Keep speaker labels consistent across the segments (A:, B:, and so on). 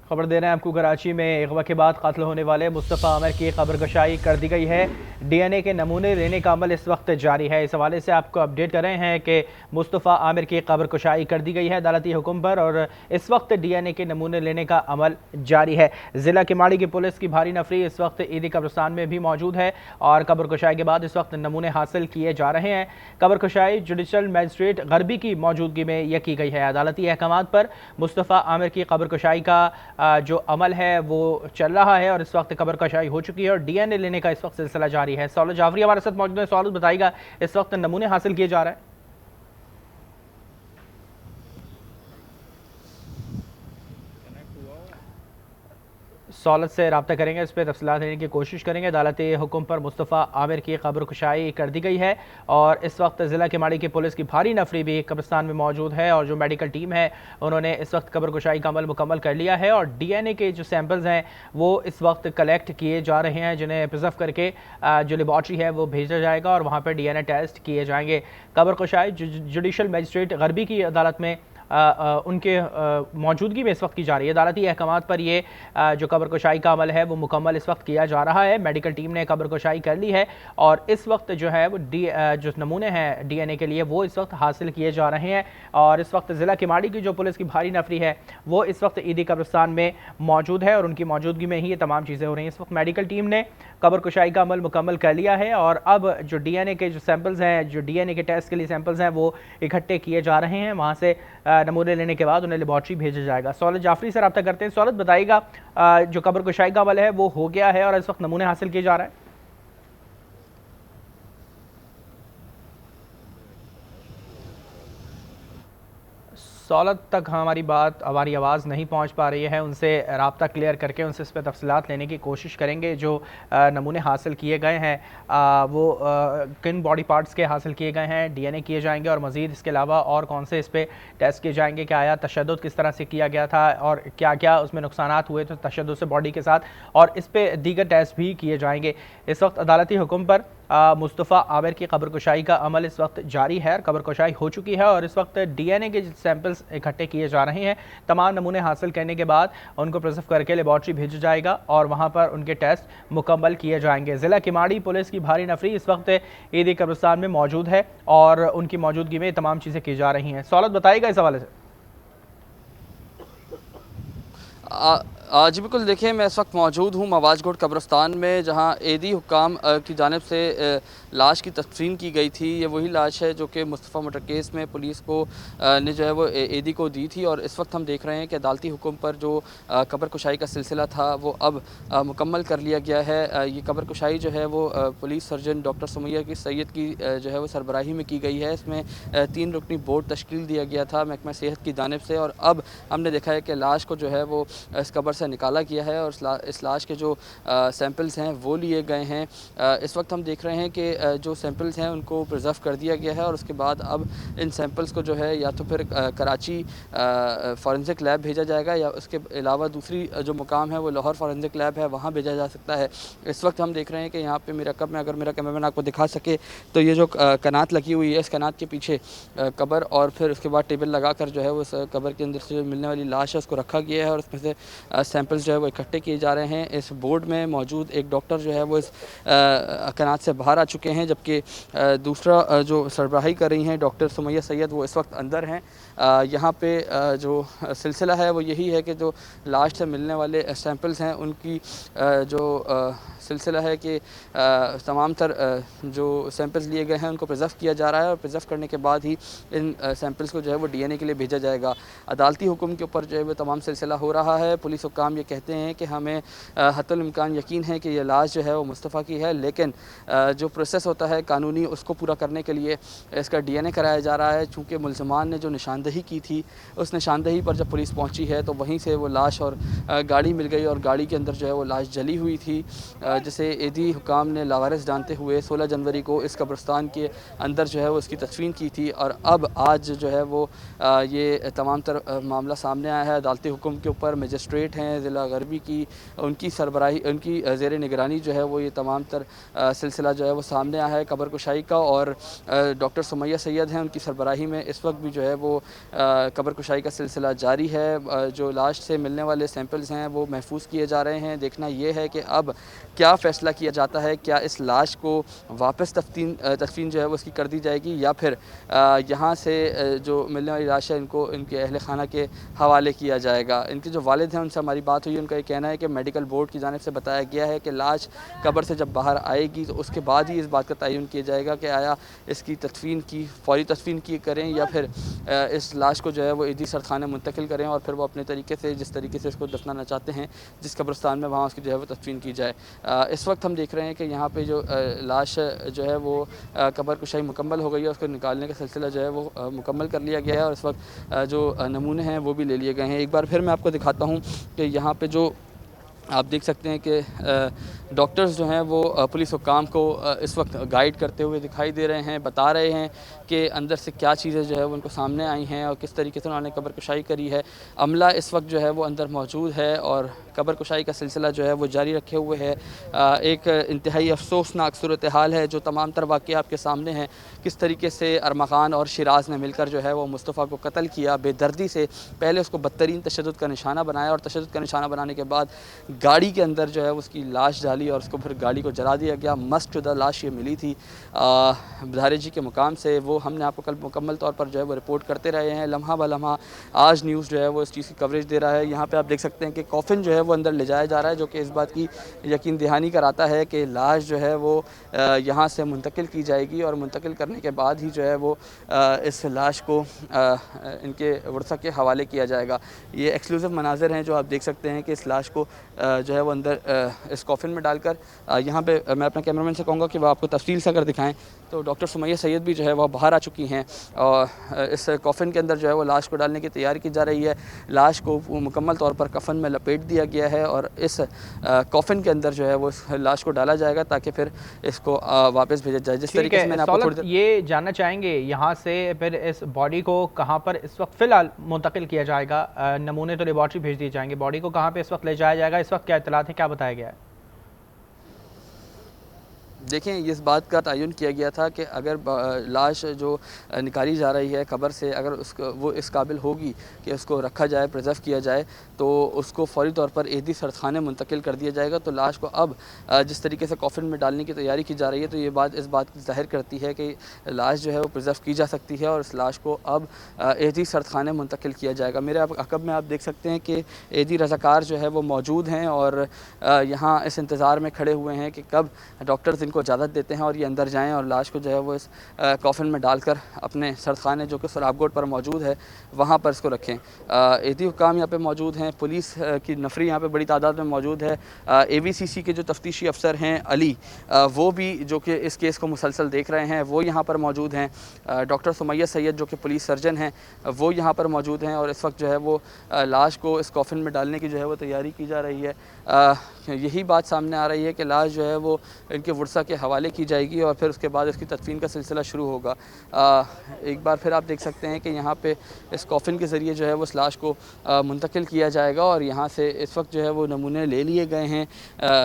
A: खबर दे रहे हैं आपको, कराची में अगवा के बाद कत्ल होने वाले मुस्तफ़ा आमिर की कब्रगशाई कर दी गई है। डीएनए के नमूने लेने का अमल इस वक्त जारी है। इस हवाले से आपको अपडेट कर रहे हैं कि मुस्तफ़ा आमिर की कब्रगशाई कर दी गई है अदालती हुक्म पर, और इस वक्त डीएनए के नमूने लेने का अमल जारी है। ज़िला किमाड़ी की पुलिस की भारी नफरी इस वक्त ईदी कब्रस्तान में भी मौजूद है और कब्रगशाई के बाद इस वक्त नमूने हासिल किए जा रहे हैं। कब्रगशाई जुडिशल मजिस्ट्रेट गरबी की मौजूदगी में यह की गई है। अदालती अहकाम पर मुस्तफ़ा आमिर की कब्रगशाई का जो अमल है वो चल रहा है और इस वक्त कब्रगशाई हो चुकी है और डीएनए लेने का इस वक्त सिलसिला जारी है। सौलत जाफरी हमारे साथ मौजूद है। सौलत बताइएगा, इस वक्त नमूने हासिल किए जा रहे हैं। सौलत से रब्ता करेंगे, इस पर तफसीलात देने की कोशिश करेंगे। अदालती हुक्म पर मुस्तफ़ा आमिर की कब्रगशाई कर दी गई है और इस वक्त ज़िला किमाड़ी की पुलिस की भारी नफरी भी कब्रिस्तान में मौजूद है और जो मेडिकल टीम है उन्होंने इस वक्त कब्रगशाई का अमल मुकम्मल कर लिया है और डीएनए के जो सैंपल्स हैं वो इस वक्त कलेक्ट किए जा रहे हैं, जिन्हें प्रिजर्व करके जो लेबॉर्ट्री है वो भेजा जाएगा और वहाँ पर डीएनए टेस्ट किए जाएंगे। कब्रगशाई जुडिशल मजिस्ट्रेट गरबी की अदालत में उनके मौजूदगी में इस वक्त की जा रही है। अदालती अहकाम पर ये जो कब्रगशाई का अमल है वो मुकम्मल इस वक्त किया जा रहा है। मेडिकल टीम ने कब्रगशाई कर ली है और इस वक्त जो है वो जो नमूने हैं डीएनए के लिए वो इस वक्त हासिल किए जा रहे हैं और इस वक्त ज़िला किमाड़ी की जो पुलिस की भारी नफरी है वो इस वक्त ईदी कब्रिस्तान में मौजूद है और उनकी मौजूदगी में ही ये तमाम चीज़ें हो रही हैं। इस वक्त मेडिकल टीम ने कब्रगशाई का अमल मुकम्मल कर लिया है और अब जो डीएनए के जो सैंपल्स हैं, जो डीएनए के टेस्ट के लिए सैंपल्स हैं वो इकट्ठे किए जा रहे हैं। वहाँ से नमूने लेने के बाद उन्हें लेबॉर्ट्री भेजा जाएगा। सौलत जाफरी से रब्ता करते हैं। सौलत बताइएगा, जो कब्रगशाई का अमल है वो हो गया है और इस वक्त नमूने हासिल किए जा रहे हैं। सौलत तक हमारी आवाज़ नहीं पहुंच पा रही है। उनसे रब्ता क्लियर करके उनसे इस पर तफसीलात लेने की कोशिश करेंगे। जो नमूने हासिल किए गए हैं वो किन बॉडी पार्ट्स के हासिल किए गए हैं, डीएनए किए जाएंगे और मज़ीद इसके अलावा और कौन से इस पर टेस्ट किए जाएंगे, क्या आया तशद्दुद किस तरह से किया गया था और क्या क्या उसमें नुकसानात हुए थे तशद्दुद से बॉडी के साथ, और इस पर दीगर टेस्ट भी किए जाएंगे। इस वक्त अदालती हुक्म पर मुस्तफ़ा आमिर की कब्रगशाई का अमल इस वक्त जारी है। कब्रगशाई हो चुकी है और इस वक्त डीएनए के सैंपल्स इकट्ठे किए जा रहे हैं। तमाम नमूने हासिल करने के बाद उनको प्रिजर्व करके लेबॉर्ट्री भेजा जाएगा और वहाँ पर उनके टेस्ट मुकम्मल किए जाएंगे। ज़िला किमाड़ी पुलिस की भारी नफरी इस वक्त ईदी कब्रिस्तान में मौजूद है और उनकी मौजूदगी में तमाम चीज़ें की जा रही हैं। सौलत बताइएगा इस हवाले से।
B: जी बिल्कुल, देखिए मैं इस वक्त मौजूद हूँ मवाजगोट कब्रस्तान में, जहाँ ईदी हुक्काम की जानिब से लाश की तदफीन की गई थी। ये वही लाश है जो कि मुस्तफ़ा मर्डर केस में पुलिस को ने जो है वो ईदी को दी थी और इस वक्त हम देख रहे हैं कि अदालती हुक्म पर जो कब्रकुशाई का सिलसिला था वो अब मुकम्मल कर लिया गया है। ये कब्रकुशाई जो है वो पुलिस सर्जन डॉक्टर सुमैया की सैयद की जो है वो सरबराही में की गई है। इसमें 3 रुकनी बोर्ड तश्कील दिया गया था महकमा सेहत की जानिब से और अब हमने देखा है कि लाश को जो है वो इस कब्र से निकाला गया है और इस लाश के जो सैंपल्स हैं वो लिए गए हैं। इस वक्त हम देख रहे हैं कि जो सैंपल्स हैं उनको प्रिजर्व कर दिया गया है और उसके बाद अब इन सैंपल्स को जो है या तो फिर कराची फॉरेंसिक लैब भेजा जाएगा या उसके अलावा दूसरी जो मुकाम है वो लाहौर फॉरेंसिक लैब है, वहाँ भेजा जा सकता है। इस वक्त हम देख रहे हैं कि यहाँ पे मेरा कब में अगर मेरा कैमरामैन आपको दिखा सके तो ये जो कनात लगी हुई है, इस कनात के पीछे कब्र और फिर उसके बाद टेबल लगा कर जो है वो कब्र के अंदर से मिलने वाली लाश है उसको रखा गया है और उसमें से सैंपल्स जो है वो इकट्ठे किए जा रहे हैं। इस बोर्ड में मौजूद एक डॉक्टर जो है वो इस कनात से बाहर आ चुके हैं, जबकि दूसरा जो सरबराही कर रही हैं डॉक्टर सुमैया सैयद वो इस वक्त अंदर हैं। यहाँ पे जो सिलसिला है वो यही है कि जो लाश से मिलने वाले सैंपल्स हैं उनकी जो सिलसिला है कि तमाम तर जो सैंपल्स लिए गए हैं उनको प्रिजर्व किया जा रहा है और प्रिजर्व करने के बाद ही इन सैंपल्स को जो है वो डीएनए के लिए भेजा जाएगा। अदालती हुक्म के ऊपर जो है वो तमाम सिलसिला हो रहा है। पुलिस हुक्काम ये कहते हैं कि हमें हत्तुल इम्कान यकीन है कि ये लाश जो है वो मुस्तफ़ा की है, लेकिन जो प्रोसेस होता है कानूनी उसको पूरा करने के लिए इसका डीएनए कराया जा रहा है। चूँकि मुल्ज़मान ने जो निशानदही की थी उस निशानदही पर जब पुलिस पहुँची है तो वहीं से वो लाश और गाड़ी मिल गई और गाड़ी के अंदर जो है वो लाश जली हुई थी, जिसे ईदी हुक्काम ने लावारिस जानते हुए 16 जनवरी को इस कब्रिस्तान के अंदर जो है वो उसकी तदफीन की थी और अब आज जो है वो ये तमाम तर मामला सामने आया है। अदालती हुक्म के ऊपर मजिस्ट्रेट हैं ज़िला गरबी की, उनकी सरबराही उनकी ज़ेर निगरानी जो है वो ये तमाम तर सिलसिला जो है वो सामने सामने आया है कब्र कुशाई का, और डॉक्टर सुमैया सैयद हैं, उनकी सरबराही में इस वक्त भी जो है वो कब्र कुशाई का सिलसिला जारी है। जो लाश से मिलने वाले सैंपल्स हैं वो महफूज किए जा रहे हैं। देखना ये है कि अब क्या फ़ैसला किया जाता है, क्या इस लाश को वापस तदफीन जो है वो इसकी कर दी जाएगी, या फिर यहाँ से जो मिलने वाली लाश है इनको इनके अहल खाना के हवाले किया जाएगा। इनके जो वालिद हैं उनसे हमारी बात हुई, उनका ये कहना है कि मेडिकल बोर्ड की जानिब से बताया गया है कि लाश कब्र से जब बाहर आएगी तो उसके बाद ही इस बात का तयन किया जाएगा कि आया इसकी तदफीन की फ़ौरी तदफीन की करें या फिर इस लाश को जो है वो ईदी सरखाने मुंतकिल करें और फिर वो अपने तरीके से जिस तरीके से इसको दफनाना चाहते हैं जिस कब्रिस्तान में वहाँ उसकी जो है वो तदफीन की जाए। इस वक्त हम देख रहे हैं कि यहाँ पे जो लाश जो है वो कब्र कुशाई मुकम्मल हो गई है, उसको निकालने का सिलसिला जो है वो मुकम्मल कर लिया गया है और इस वक्त जो नमूने हैं वो भी ले लिए गए हैं। एक बार फिर मैं आपको दिखाता हूँ कि यहाँ पे जो आप देख सकते हैं कि डॉक्टर्स जो हैं वो पुलिस हुक्काम को इस वक्त गाइड करते हुए दिखाई दे रहे हैं, बता रहे हैं कि अंदर से क्या चीज़ें जो है वो उनको सामने आई हैं और किस तरीके से उन्होंने कब्र कुशाई करी है। अमला इस वक्त जो है वो अंदर मौजूद है और कब्र कुशाई का सिलसिला जो है वो जारी रखे हुए है। एक इंतहाई अफसोसनाक सूरत हाल है जो तमाम तर वाक़या आपके सामने हैं, किस तरीके से अरमा खान और शिराज ने मिलकर जो है वो मुस्तफ़ा को कत्ल किया बेदर्दी से। पहले उसको बदतरीन तशद्दुद का निशाना बनाया और तशद्दुद का निशाना बनाने के बाद गाड़ी के अंदर जो है उसकी लाश डाली और उसको फिर गाड़ी को जला दिया गया। मस्टशुदा लाश ये मिली थी धारे जी के मुकाम से, वो हमने आपको कल मुकम्मल तौर पर जो है वो रिपोर्ट करते रहे हैं। लम्हा ब लम्हा आज न्यूज़ जो है वो इस चीज़ की कवरेज दे रहा है। यहाँ पे आप देख सकते हैं कि कॉफ़िन जो है वो अंदर ले जाया जा रहा है, जो कि इस बात की यकीन दहानी कराता है कि लाश जो है वो यहाँ से मुंतकिल की जाएगी और मुंतकिल करने के बाद ही जो है वो इस लाश को इनके वर्सा के हवाले किया जाएगा। ये एक्सक्लूसिव मनाज़िर हैं जो आप देख सकते हैं कि इस लाश को जो है वो अंदर इस कॉफ़िन में डालकर यहाँ पे मैं अपने कैमरामैन से कहूँगा कि वह आपको तफसील से अगर दिखाएं तो डॉक्टर सुमैया सैयद भी जो है वह बाहर आ चुकी हैं और इस कॉफ़िन के अंदर जो है वो लाश को डालने की तैयारी की जा रही है। लाश को मुकम्मल तौर पर कफ़न में लपेट दिया गया है और इस कॉफ़िन के अंदर जो है वो इस लाश को डाला जाएगा ताकि फिर इसको वापस भेजा जाए। जिस तरीके से मैंने आपको थोड़ी देर
A: ये जानना चाहेंगे यहाँ से फिर इस बॉडी को कहाँ पर इस वक्त फ़िलहाल मुंतकिल किया जाएगा? नमूने तो लेबॉर्ट्री भेज दिए जाएंगे, बॉडी को कहाँ पे इस वक्त ले जाया जाएगा? इस वक्त क्या इत्तलात है, क्या बताया गया है?
B: देखें, इस बात का तयन किया गया था कि अगर लाश जो निकाली जा रही है कब्र से, अगर उसको वो इस काबिल होगी कि उसको रखा जाए, प्रिजर्व किया जाए, तो उसको फ़ौरी तौर पर एदी सरखाने मुंतकिल कर दिया जाएगा। तो लाश को अब जिस तरीके से कॉफ़िन में डालने की तैयारी की जा रही है तो ये बात इस बात की ज़ाहिर करती है कि लाश जो है वो प्रिजर्व की जा सकती है और इस लाश को अब एदी सरखाने मुंतकिल किया जाएगा। मेरे अकब में आप देख सकते हैं कि एदी रज़ाकार जो है वो मौजूद हैं और यहाँ इस इंतज़ार में खड़े हुए हैं कि कब डॉक्टर्स इनको इजाज़त देते हैं और ये अंदर जाएं और लाश को जो है वो इस कॉफ़िन में डालकर अपने सरखाने जो कि सराबगोट पर मौजूद है वहाँ पर इसको रखें। एदी हुक्काम यहाँ पे मौजूद हैं, पुलिस की नफरी यहाँ पे बड़ी तादाद में मौजूद है। AVCC के जो तफ्तीशी अफसर हैं अली, वो भी जो कि इस केस को मुसलसल देख रहे हैं वो यहाँ पर मौजूद हैं। डॉक्टर सुमैया सैयद जो कि पुलिस सर्जन हैं वो यहाँ पर मौजूद हैं और इस वक्त जो है वो लाश को इस कॉफ़िन में डालने की जो है वो तैयारी की जा रही है। यही बात सामने आ रही है कि लाश जो है वो इनके वर्सा के हवाले की जाएगी और फिर उसके बाद इसकी तदफीन का सिलसिला शुरू होगा। एक बार फिर आप देख सकते हैं कि यहाँ पे इस कॉफ़िन के ज़रिए जो है वो इस लाश को मुंतकिल किया जाएगा और यहाँ से इस वक्त जो है वो नमूने ले लिए गए हैं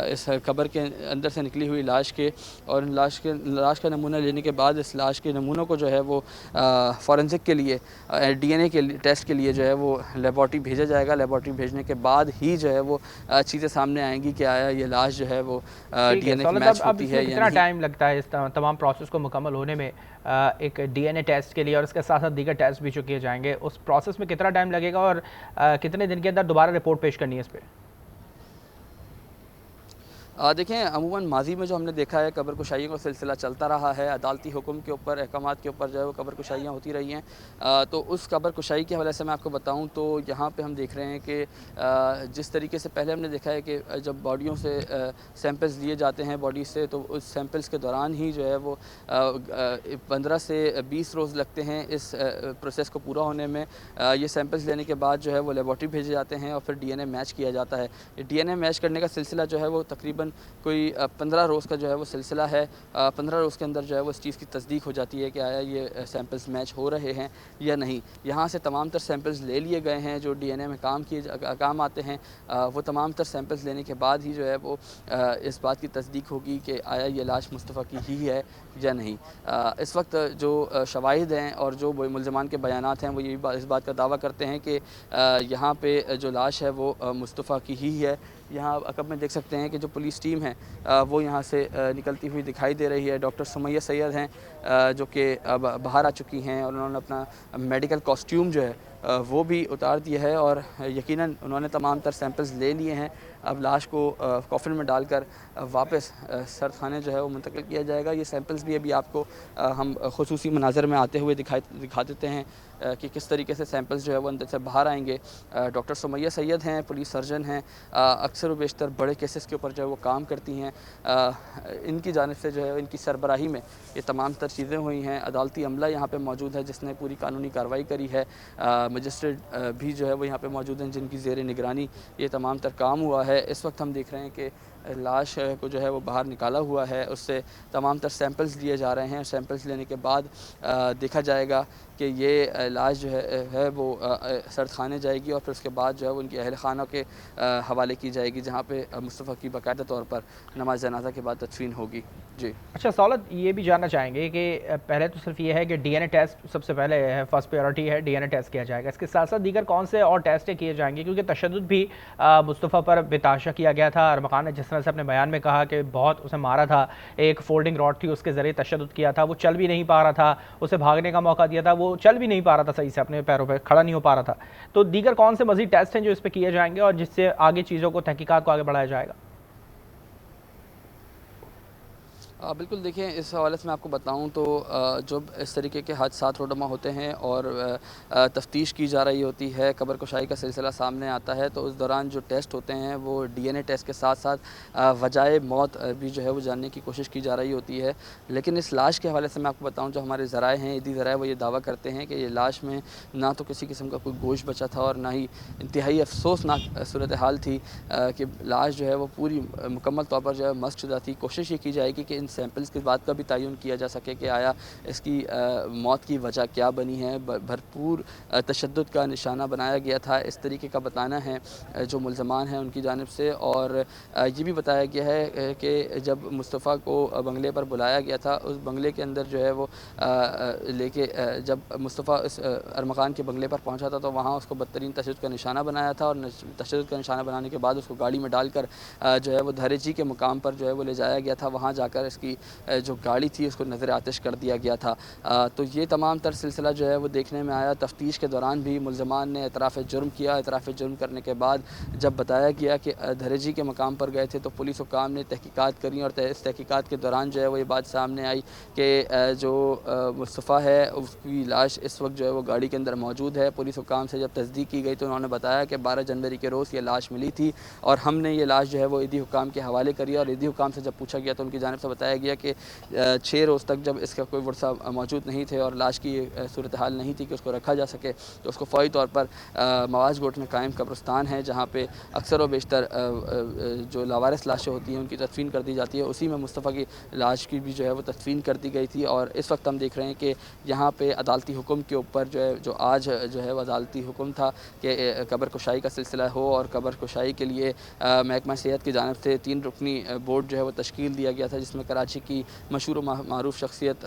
B: इस कब्र के अंदर से निकली हुई लाश के, और लाश का नमूना लेने के बाद इस लाश के नमूनों को जो है वो फ़ॉरेंसिक के लिए DNA के टेस्ट के लिए जो है वो लेबॉर्ट्री भेजा जाएगा। लेबॉर्ट्री भेजने के बाद ही जो है वो चीज़ें सामने आएंगी कि आया ये लाश जो है वो DNA की मैच होती है।
A: कितना टाइम लगता है इस तमाम प्रोसेस को मुकम्मल होने में? एक DNA टेस्ट के लिए और इसके साथ साथ दीगर टेस्ट भी जो किए जाएंगे, उस प्रोसेस में कितना टाइम लगेगा और कितने दिन के अंदर दोबारा रिपोर्ट पेश करनी है इस पर?
B: देखें, अमूमन माजी में जो हमने देखा है कब्र कुशाइयों का सिलसिला चलता रहा है, अदालती हुक्म के ऊपर, अहकामात के ऊपर जो है वो कब्र कुशाइयाँ होती रही हैं। तो उस कब्र कुशाई के हवाले से मैं आपको बताऊं तो यहाँ पे हम देख रहे हैं कि जिस तरीके से पहले हमने देखा है कि जब बॉडियों से सैंपल्स लिए जाते हैं बॉडी से, तो उस सैंपल्स के दौरान ही जो है वो 15 से 20 रोज़ लगते हैं इस प्रोसेस को पूरा होने में। ये सैंपल्स लेने के बाद जो है वो लेबॉर्ट्री भेजे जाते हैं और फिर DNA मैच किया जाता है। DNA मैच करने का सिलसिला जो है वो तकरीबन तकरीबन कोई 15 रोज़ का जो है वो सिलसिला है। 15 रोज़ के अंदर जो है वो इस चीज़ की तस्दीक हो जाती है कि आया ये सैंपल्स मैच हो रहे हैं या नहीं। यहाँ से तमाम तर सैंपल्स ले लिए गए हैं जो डीएनए में काम आते हैं। वो तमाम तर सैंपल्स लेने के बाद ही जो है वो इस बात की तस्दीक होगी कि आया ये लाश मुस्तफ़ा की ही है या नहीं। इस वक्त जो शवाहिद हैं और जो मुल्ज़मान के बयानात हैं वो इस बात का दावा करते हैं कि यहाँ पे जो लाश है वो मुस्तफ़ा की ही है। यहाँ अकब में देख सकते हैं कि जो पुलिस टीम है वो यहाँ से निकलती हुई दिखाई दे रही है। डॉक्टर सुमैया सैयद हैं जो कि अब बाहर आ चुकी हैं और उन्होंने अपना मेडिकल कॉस्ट्यूम जो है वो भी उतार दिया है और यकीनन उन्होंने तमाम तर सैंपल्स ले लिए हैं। अब लाश को कॉफिन में डालकर वापस सर्द खाने जो है वो मुंतकिल किया जाएगा। ये सैंपल्स भी अभी आपको हम खुसूसी मनाज़र में आते हुए दिखा देते हैं कि किस तरीके से सैंपल्स जो है वो अंदर से बाहर आएंगे। डॉक्टर सुमैया सैयद हैं, पुलिस सर्जन हैं, अक्सर व बेशतर बड़े केसेस के ऊपर जो है वो काम करती हैं। इनकी जानिब से जो है इनकी सरबराही में ये तमाम तर चीज़ें हुई हैं। अदालती अमला यहाँ पे मौजूद है जिसने पूरी कानूनी कार्रवाई करी है। मजिस्ट्रेट भी जो है वो यहाँ पे मौजूद हैं जिनकी ज़ेर निगरानी ये तमाम तर काम हुआ है। इस वक्त हम देख रहे हैं कि लाश को जो है वो बाहर निकाला हुआ है, उससे तमाम तर सैंपल्स लिए जा रहे हैं। सैंपल्स लेने के बाद देखा जाएगा कि ये लाश जो है वो सर्द खाने जाएगी और फिर उसके बाद जो है वो उनकी अहल खाना के हवाले की जाएगी जहाँ पे मुस्तफ़ा की बाकायदा तौर पर नमाज जनाजा के बाद तदफीन होगी। जी
A: अच्छा सौलत, ये भी जानना चाहेंगे कि पहले तो सिर्फ ये है कि डीएनए टेस्ट सबसे पहले है, फर्स्ट प्रायोरिटी है, डीएनए टेस्ट किया जाएगा। इसके साथ साथ दीगर कौन से और टेस्ट किए जाएंगे, क्योंकि तशद्दुद भी मुस्तफ़ा पर बेताशा किया गया था। अरमकान ने जिस तरह से अपने बयान में कहा कि बहुत उसे मारा था, एक फोल्डिंग रॉड थी उसके ज़रिए तशद्दुद किया था, वो चल भी नहीं पा रहा था, उसे भागने का मौका दिया था, वो चल भी नहीं पा रहा था सही से, अपने पैरों पर खड़ा नहीं हो पा रहा था। तो दीगर कौन से मज़ीद टेस्ट हैं जो इस पर किए जाएंगे और जिससे आगे चीज़ों को, तहकीकात को आगे बढ़ाया जाएगा?
B: बिल्कुल देखिए, इस हवाले से मैं आपको बताऊं तो जब इस तरीके के हादसात रोडमा होते हैं और तफ्तीश की जा रही होती है, कब्र कुशाई का सिलसिला सामने आता है, तो उस दौरान जो टेस्ट होते हैं वो डीएनए टेस्ट के साथ साथ वजह मौत भी जो है वो जानने की कोशिश की जा रही होती है। लेकिन इस लाश के हवाले से मैं आपको बताऊँ, जो हमारे ज़राए हैं, ईदी ज़राए, वो ये दावा करते हैं कि ये लाश में ना तो किसी किस्म का कोई गोश्त बचा था और ना ही इंतहाई अफसोसनाक सूरत हाल थी कि लाश जो है वो पूरी मुकम्मल तौर पर जो है मस्त शुदा थी। कोशिश ये की जाएगी कि इन सैंपल्स के बाद का भी तयन किया जा सके कि आया इसकी मौत की वजह क्या बनी है। भरपूर तशद्दुद का निशाना बनाया गया था, इस तरीके का बताना है जो मुल्ज़मान हैं उनकी जानिब से। और ये भी बताया गया है कि जब मुस्तफ़ा को बंगले पर बुलाया गया था, उस बंगले के अंदर जो है वो लेके जब मुस्तफ़ा इस अरमकान के बंगले पर पहुँचा था तो वहाँ उसको बदतरीन तशद्दुद का निशाना बनाया था और तशद्दुद का निशाना बनाने के बाद उसको गाड़ी में डालकर जो है वो धरेजी के मुकाम पर जो है वो ले जाया गया था। वहाँ जाकर इसकी जो गाड़ी थी उसको नज़र आतिश कर दिया गया था। तो ये तमाम तर सिलसिला जो है वो देखने में आया। तफ्तीश के दौरान भी मुल्ज़मान ने एतराफ़ जुर्म किया। एतराफ़ जुर्म करने के बाद जब बताया गया कि धरेजी के मकाम पर गए थे तो पुलिस हुकाम ने तहकीकात करी और इस तहकीकात के दौरान जो है वो ये बात सामने आई कि जो मुस्तफ़ा है उसकी लाश इस वक्त जो है वो गाड़ी के अंदर मौजूद है। पुलिस हुकाम से जब तस्दीक की गई तो उन्होंने बताया कि 12 जनवरी के रोज़ ये लाश मिली थी और हमने ये लाश जो है वो ईदी हुकाम के हवाले करी और ईदी हुकाम से जब पूछा गया तो उनकी जानिब से बताया गया कि 6 रोज़ तक जब इसका कोई वर्षा मौजूद नहीं थे और लाश की सूरत हाल नहीं थी कि उसको रखा जा सके, तो उसको फ़ौरी तौर पर मवाज गोट में कायम कब्रिस्तान है जहाँ पे अक्सर व बेशतर जो लावारिस लाशें होती हैं उनकी तदफीन कर दी जाती है। उसी में मुस्तफ़ा की लाश की भी जो है वो तदफीन कर दी गई थी। और इस वक्त हम देख रहे हैं कि यहाँ पे अदालती हुक्म के ऊपर जो आज जो है वो अदालती हुक्म था कि कब्र कुशाई का सिलसिला हो और कब्र कुशाई के लिए महकमा सेहत की जानिब से 3 रुकनी बोर्ड जो है वो तश्कील दिया गया था, जिसमें कराची की मशहूर व मारूफ शख्सियत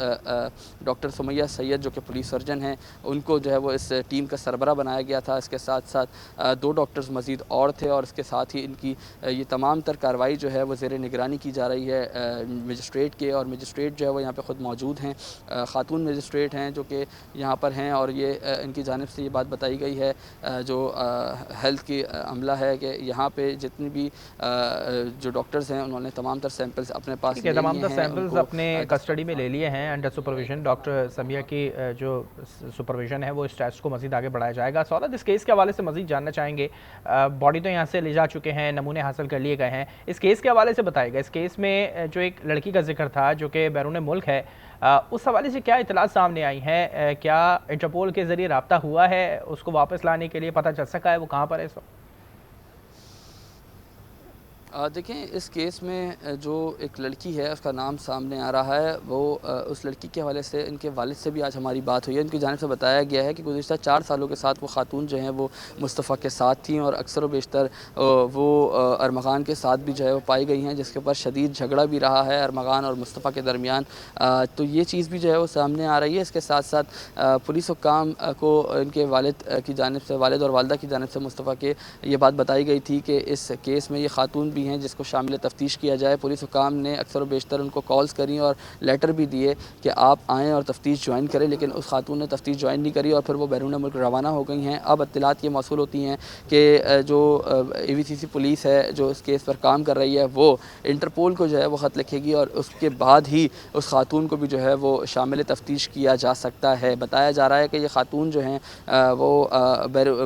B: डॉक्टर सुमैया सैयद जो कि पुलिस सर्जन हैं उनको जो है वो इस टीम का सरबरा बनाया गया था। इसके साथ साथ 2 डॉक्टर्स मज़ीद और थे और इसके साथ ही इनकी ये तमाम तर कार्रवाई जो है वो ज़ेर निगरानी की जा रही है मजिस्ट्रेट के। और मजिस्ट्रेट जो है वो यहाँ पे ख़ुद मौजूद हैं, ख़ातून मजिस्ट्रेट हैं जो कि यहाँ पर हैं और ये इनकी जानिब से ये बात बताई गई है जो हेल्थ की अमला है कि यहाँ पे जितनी भी जो डॉक्टर्स हैं उन्होंने तमाम तर सैंपल्स अपने पास ले
A: तमाम
B: लिए
A: तर
B: हैं,
A: सैंपल्स अपने कस्टडी में ले लिए हैं अंडर सुपरविजन। डॉक्टर समिया की जो सुपरविजन है वो इस टेस्ट को मज़ीद आगे बढ़ाया जाएगा। सौरभ, इस केस के हवाले से मज़ीद जानना चाहेंगे, बॉडी तो यहाँ से ले जा चुके हैं, नमूने हासिल कर लिए गए हैं, इस केस के हवाले से बताएगा। इस केस में जो एक लड़की का जिक्र था जो कि बैरून मुल्क है, उस हवाले से क्या इतलात सामने आई हैं? क्या इंटरपोल के ज़रिए रब्ता हुआ है उसको वापस लाने के लिए? पता चल सका है वो कहाँ पर है इस वक्त?
B: देखें, इस केस में जो एक लड़की है उसका नाम सामने आ रहा है, वो उस लड़की के हवाले से इनके वालिद से भी आज हमारी बात हुई है। उनकी जानिब से बताया गया है कि गुज़िश्ता 4 सालों के साथ वो खातून जो हैं वो मुस्तफ़ा के साथ थीं और अक्सर व बेशतर वो अरमग़ान के साथ भी जो है वो पाई गई हैं, जिसके ऊपर शदीद झगड़ा भी रहा है अरमग़ान और मुस्तफ़ा के दरमियान। तो ये चीज़ भी जो है वो सामने आ रही है। इसके साथ साथ पुलिस हुक्काम को इनके वालिद की जानिब से, वालिद और वालिदा की जानिब से मुस्तफ़ा के ये बात बताई गई थी कि इस केस में ये खातून भी हैं जिसको शामिल तफ्तीश किया जाए। पुलिस हुकाम ने अक्सर व बेशतर उनको कॉल्स करी और लेटर भी दिए कि आप आएँ और तफ्तीश ज्वाइन करें, लेकिन उस खातून ने तफ्तीश ज्वाइन नहीं करी और फिर वो बैरून मुल्क रवाना हो गई हैं। अब इत्तलात ये मौसूल होती हैं कि जो AVCC पुलिस है जो इस केस पर काम कर रही है, वो इंटरपोल को जो है वो ख़त लिखेगी और उसके बाद ही उस खातून को भी जो है वो शामिल तफ्तीश किया जा सकता है। बताया जा रहा है कि ये खातून जो हैं वो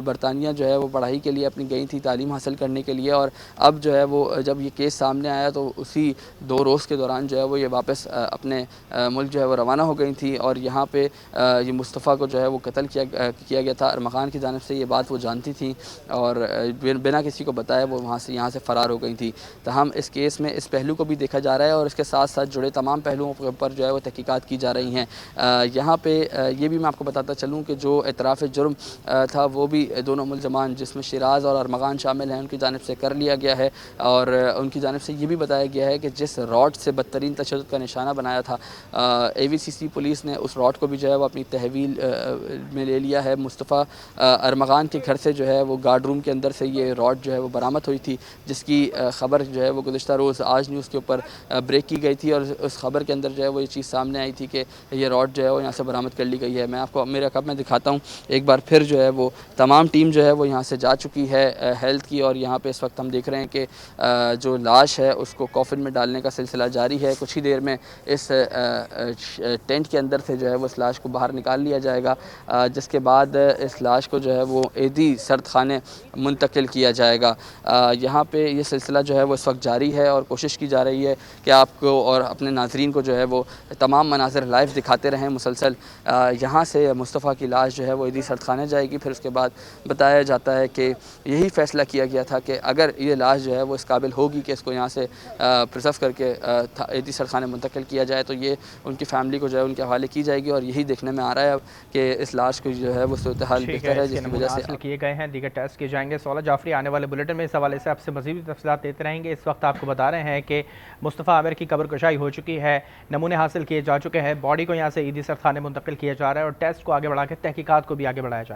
B: बरतानिया जो है वो पढ़ाई के लिए अपनी गई थी, तालीम हासिल करने के लिए, और अब जो है वो जब ये केस सामने आया तो उसी 2 रोज़ के दौरान जो है वो ये वापस अपने मुल्क जो है वो रवाना हो गई थी और यहाँ पे ये मुस्तफ़ा को जो है वो कत्ल किया गया था। अरमग़ान की जानिब से ये बात वो जानती थी और बिना किसी को बताए वो यहाँ से फ़रार हो गई थी। तहम इस केस में इस पहलू को भी देखा जा रहा है और इसके साथ साथ जुड़े तमाम पहलुओं पर जो है वो तहकीकात की जा रही हैं। यहाँ पे ये भी मैं आपको बताता चलूँ कि जो एतराफ़ जुर्म था वो भी दोनों मुलज़मान, जिसमें शिराज़ और अरमग़ान शामिल हैं, उनकी जानिब से कर लिया गया है और उनकी जानिब से ये भी बताया गया है कि जिस रॉड से बदतरीन तशद्दुद का निशाना बनाया था, AVCC पुलिस ने उस रॉड को भी जो है वो अपनी तहवील में ले लिया है। मुस्तफ़ा अरमग़ान के घर से जो है वो गार्ड रूम के अंदर से ये रॉड जो है वो बरामद हुई थी, जिसकी ख़बर जो है वो गुज़िश्ता रोज़ आज न्यूज़ के ऊपर ब्रेक की गई थी और उस ख़बर के अंदर जो है वो ये चीज़ सामने आई थी कि ये रॉड जो है वो यहाँ से बरामद कर ली गई है। मैं आपको मेरे कब में दिखाता हूँ एक बार फिर जो है वो तमाम टीम जो है वो यहाँ से जा चुकी है हेल्थ की, और यहाँ पे इस वक्त हम देख रहे हैं कि जो लाश है उसको कॉफिन में डालने का सिलसिला जारी है। कुछ ही देर में इस टेंट के अंदर से जो है वो इस लाश को बाहर निकाल लिया जाएगा, जिसके बाद इस लाश को जो है वो एदी सर्द खाने मुंतकिल किया जाएगा। यहाँ पे ये सिलसिला जो है वो इस वक्त जारी है और कोशिश की जा रही है कि आपको और अपने नाज़रीन को जो है वो तमाम मनाज़िर लाइव दिखाते रहें मुसलसल। यहाँ से मुस्तफ़ा की लाश जो है वो एदी सर्द खाने जाएगी। फिर उसके बाद बताया जाता है कि यही फ़ैसला किया गया था कि अगर ये लाश जो है वो इस काबिल होगी कि इसको यहाँ से प्रिजर्व करके एदी सर्द खाने मुंतकिल किया जाए, तो ये उनकी फ़ैमिली को जो है उनके हवाले की जाएगी। और यही देखने में आ रहा है अब कि इस लाश को जो है वो सूरत हाल बेहतर है, जिसकी वजह से
A: किए गए हैं, दीगर टेस्ट किए जाएंगे। सौला जाफरी आने वाले बुलेटिन में इस हवाले से आपसे मज़ीद तफ़सीलात देते रहेंगे। इस वक्त आपको बता रहे हैं कि मुस्तफ़ा आमिर की कब्र कुशाई हो चुकी है, नमूने हासिल किए जा चुके हैं, बॉडी को यहाँ से ईदी सर्द खाने मुंतकिल किया जा रहा है और टेस्ट को आगे बढ़ा के तहकीकात को भी आगे बढ़ाया जाएगा।